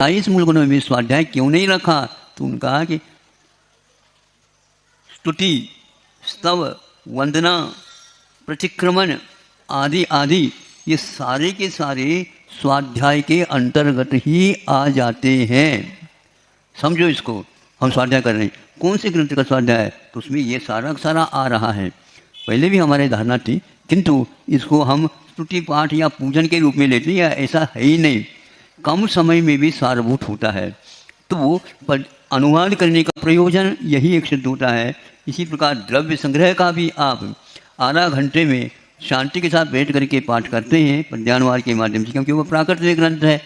22 मूल गुणों में स्वाध्याय क्यों नहीं रखा? तो उन्होंने कहा कि स्तुति, स्तव, वंदना, प्रतिक्रमण आदि आदि ये सारे के सारे स्वाध्याय के अंतर्गत ही आ जाते हैं। समझो इसको, हम स्वाध्याय कर रहे हैं, कौन से ग्रंथ का स्वाध्याय है? तो उसमें ये सारा सारा आ रहा है। पहले भी हमारी धारणा थी, किंतु इसको हम स्तुति पाठ या पूजन के रूप में लेते हैं, ऐसा है ही नहीं। कम समय में भी सारभूत होता है, तो अनुवाद करने का प्रयोजन यही एक सिद्ध होता है। इसी प्रकार द्रव्य संग्रह का भी आप आधा घंटे में शांति के साथ बैठ करके पाठ करते हैं पद्यानुवाद के माध्यम से, क्योंकि वो प्राकृतिक ग्रंथ है,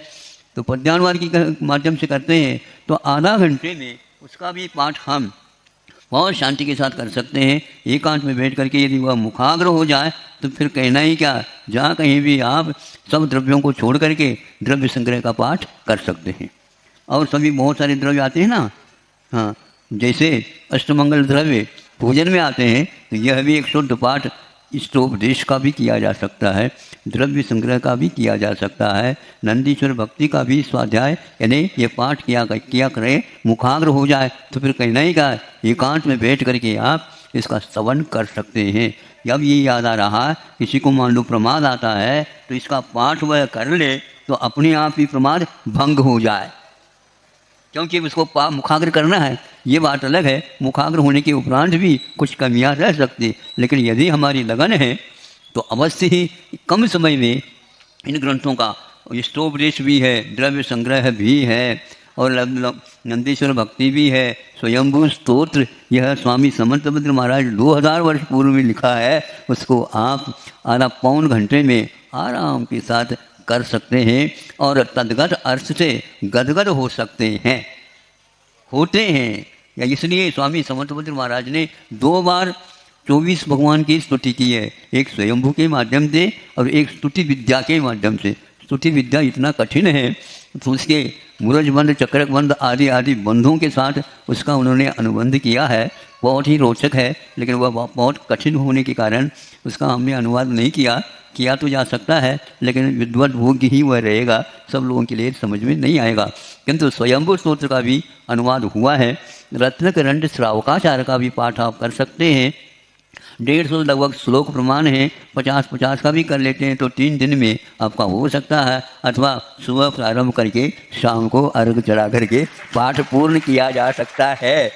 तो पद्यानुवाद के माध्यम से करते हैं, तो आधा घंटे में उसका भी पाठ हम बहुत शांति के साथ कर सकते हैं एकांत में बैठ करके। यदि वह मुखाग्र हो जाए तो फिर कहना ही क्या, जहाँ कहीं भी आप सब द्रव्यों को छोड़ करके द्रव्य संग्रह का पाठ कर सकते हैं। और सभी बहुत सारे द्रव्य आते हैं ना, हाँ, जैसे अष्टमंगल द्रव्य पूजन में आते हैं, तो यह भी एक शुद्ध पाठ इष्टोपदेश का भी किया जा सकता है, द्रव्य संग्रह का भी किया जा सकता है, नंदीश्वर भक्ति का भी स्वाध्याय, यानी ये पाठ किया करें, मुखाग्र हो जाए तो फिर कहना ही क्या, एकांत में बैठ करके आप इसका स्तवन कर सकते हैं। जब ये याद आ रहा, किसी को मान लो प्रमाद आता है, तो इसका पाठ वह कर ले तो अपने आप ही प्रमाद भंग हो जाए, क्योंकि उसको मुखाग्र करना है। ये बात अलग है, मुखाग्र होने के उपरांत भी कुछ कमियां रह सकती, लेकिन यदि हमारी लगन है तो अवश्य ही कम समय में इन ग्रंथों का इष्टोपदेश भी है, द्रव्य संग्रह भी है, और नंदीश्वर भक्ति भी है, स्वयंभू स्तोत्र, यह स्वामी समर्थभद्र महाराज 2000 वर्ष पूर्व में लिखा है, उसको आप आधा पौन घंटे में आराम के साथ कर सकते हैं और तद्गत अर्थ से गदगद हो सकते हैं, होते हैं। या इसलिए स्वामी समर्थभद्र महाराज ने 2 बार 24 भगवान की स्तुति की है, एक स्वयंभू के माध्यम से और एक स्तुति विद्या के माध्यम से। स्तुति विद्या इतना कठिन है तो उसके मूरजबंध, चक्रकबंध आदि आदि बंधों के साथ उसका उन्होंने अनुबंध किया है, बहुत ही रोचक है, लेकिन वह बहुत कठिन होने के कारण उसका हमने अनुवाद नहीं किया तो जा सकता है, लेकिन विद्वत भोग्य ही वह रहेगा, सब लोगों के लिए समझ में नहीं आएगा। किंतु स्वयंभू स्तोत्र का भी अनुवाद हुआ है, रत्नकरंड श्रावकाचार्य का भी पाठ आप कर सकते हैं। 150 लगभग श्लोक प्रमाण है, 50-50 का भी कर लेते हैं तो 3 दिन में आपका हो सकता है, अथवा सुबह प्रारंभ करके शाम को अर्घ चढ़ा करके पाठ पूर्ण किया जा सकता है।